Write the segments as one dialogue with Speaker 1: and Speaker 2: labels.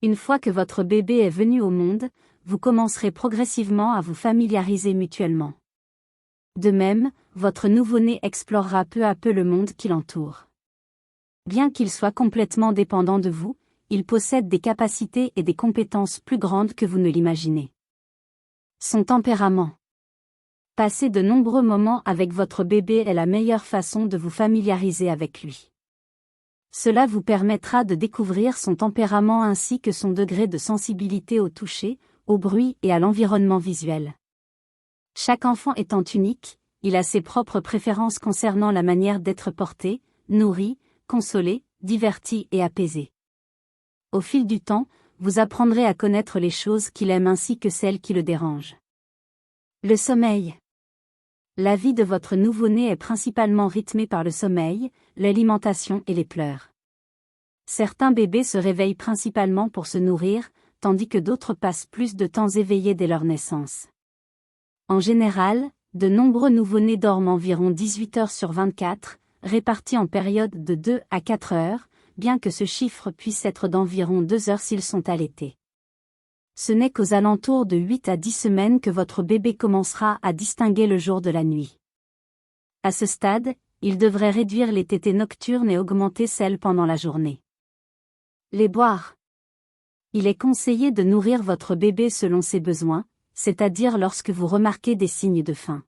Speaker 1: Une fois que votre bébé est venu au monde, vous commencerez progressivement à vous familiariser mutuellement. De même, votre nouveau-né explorera peu à peu le monde qui l'entoure. Bien qu'il soit complètement dépendant de vous, il possède des capacités et des compétences plus grandes que vous ne l'imaginez. Son tempérament. Passer de nombreux moments avec votre bébé est la meilleure façon de vous familiariser avec lui. Cela vous permettra de découvrir son tempérament ainsi que son degré de sensibilité au toucher, au bruit et à l'environnement visuel. Chaque enfant étant unique, il a ses propres préférences concernant la manière d'être porté, nourri, consolé, diverti et apaisé. Au fil du temps, vous apprendrez à connaître les choses qu'il aime ainsi que celles qui le dérangent. Le sommeil. La vie de votre nouveau-né est principalement rythmée par le sommeil, l'alimentation et les pleurs. Certains bébés se réveillent principalement pour se nourrir, tandis que d'autres passent plus de temps éveillés dès leur naissance. En général, de nombreux nouveau-nés dorment environ 18 heures sur 24, répartis en périodes de 2 à 4 heures, bien que ce chiffre puisse être d'environ 2 heures s'ils sont allaités. Ce n'est qu'aux alentours de 8 à 10 semaines que votre bébé commencera à distinguer le jour de la nuit. À ce stade, il devrait réduire les tétées nocturnes et augmenter celles pendant la journée. Les boire. Il est conseillé de nourrir votre bébé selon ses besoins, c'est-à-dire lorsque vous remarquez des signes de faim.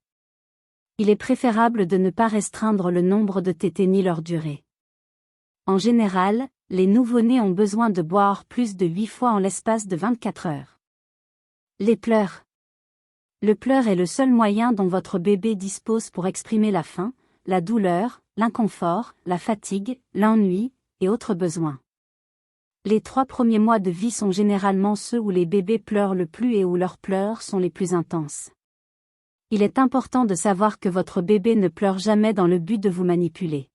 Speaker 1: Il est préférable de ne pas restreindre le nombre de tétées ni leur durée. En général, les nouveau-nés ont besoin de boire plus de 8 fois en l'espace de 24 heures. Les pleurs. Le pleur est le seul moyen dont votre bébé dispose pour exprimer la faim, la douleur, l'inconfort, la fatigue, l'ennui, et autres besoins. Les 3 premiers mois de vie sont généralement ceux où les bébés pleurent le plus et où leurs pleurs sont les plus intenses. Il est important de savoir que votre bébé ne pleure jamais dans le but de vous manipuler.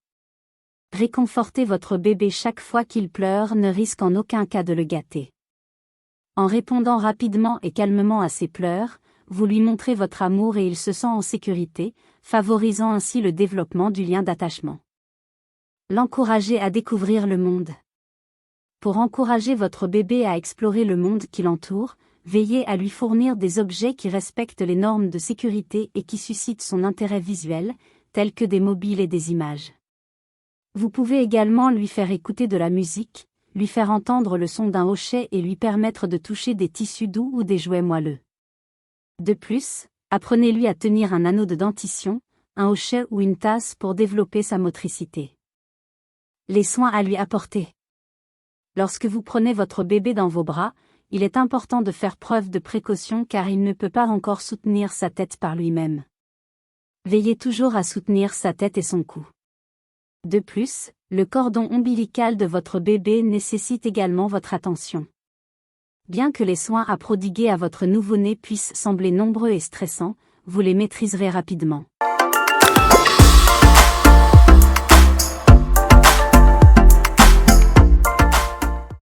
Speaker 1: Réconforter votre bébé chaque fois qu'il pleure ne risque en aucun cas de le gâter. En répondant rapidement et calmement à ses pleurs, vous lui montrez votre amour et il se sent en sécurité, favorisant ainsi le développement du lien d'attachement. L'encourager à découvrir le monde. Pour encourager votre bébé à explorer le monde qui l'entoure, veillez à lui fournir des objets qui respectent les normes de sécurité et qui suscitent son intérêt visuel, tels que des mobiles et des images. Vous pouvez également lui faire écouter de la musique, lui faire entendre le son d'un hochet et lui permettre de toucher des tissus doux ou des jouets moelleux. De plus, apprenez-lui à tenir un anneau de dentition, un hochet ou une tasse pour développer sa motricité. Les soins à lui apporter. Lorsque vous prenez votre bébé dans vos bras, il est important de faire preuve de précaution car il ne peut pas encore soutenir sa tête par lui-même. Veillez toujours à soutenir sa tête et son cou. De plus, le cordon ombilical de votre bébé nécessite également votre attention. Bien que les soins à prodiguer à votre nouveau-né puissent sembler nombreux et stressants, vous les maîtriserez rapidement.